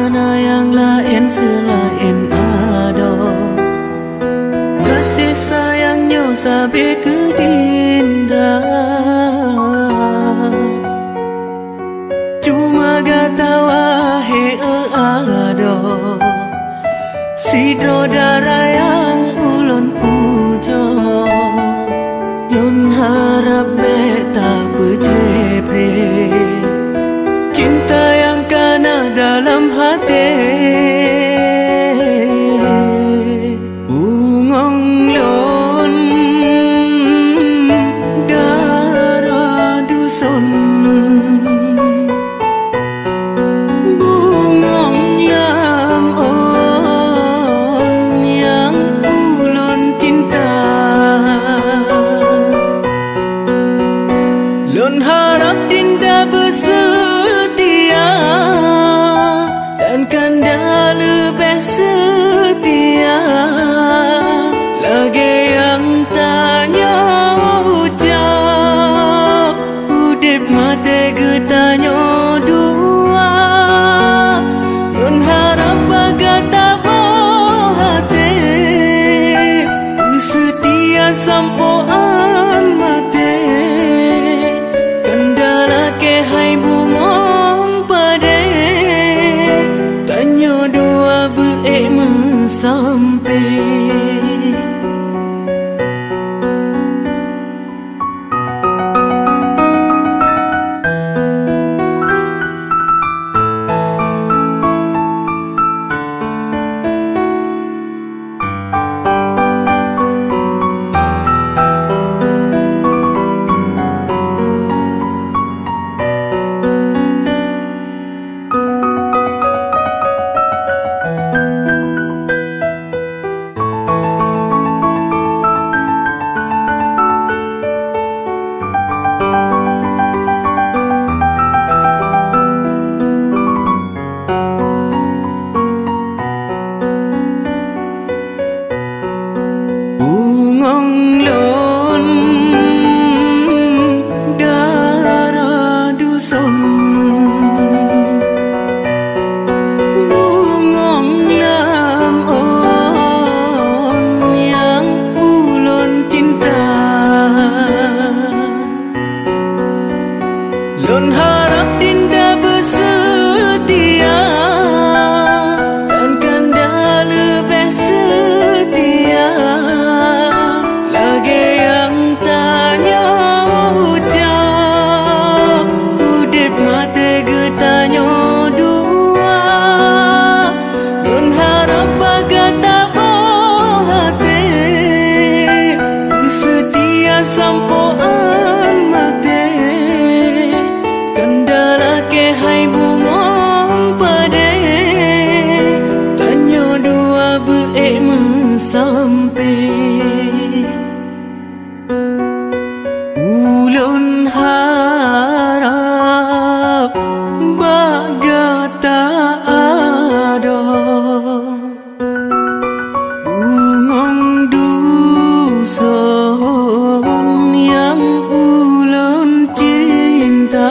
mana yang lain selain ada. Kasih sayangnya sampai ke dinda. Cuma gata wahe ada sidro darah yang ulun puja. Yun harap beta berjepre cinta yang kana dalam hati. Bungong lon darah duson, bungong lam on yang ulun cinta. Lon harap dinda bersetia dan kanda lebih setia. Lagi yang tanya ucap udip mate getanya dua. Lon harap bagata hati setia sampoan mate. Kendala ke hai bungong pade tanya dua beek sampai. Bungong lon darah duson, bungong lam on yang ulun cinta. Lon harap dinda bersetia dan kanda lebih setia. Lagi yang tanya ucap udip mate getanya dua. Lon harap bagata hati setia sampoan mate. Kendala ke hai bungong pade tanya dua beek sampai. Ulun harap bagata ada bungong duson yang ulun cinta.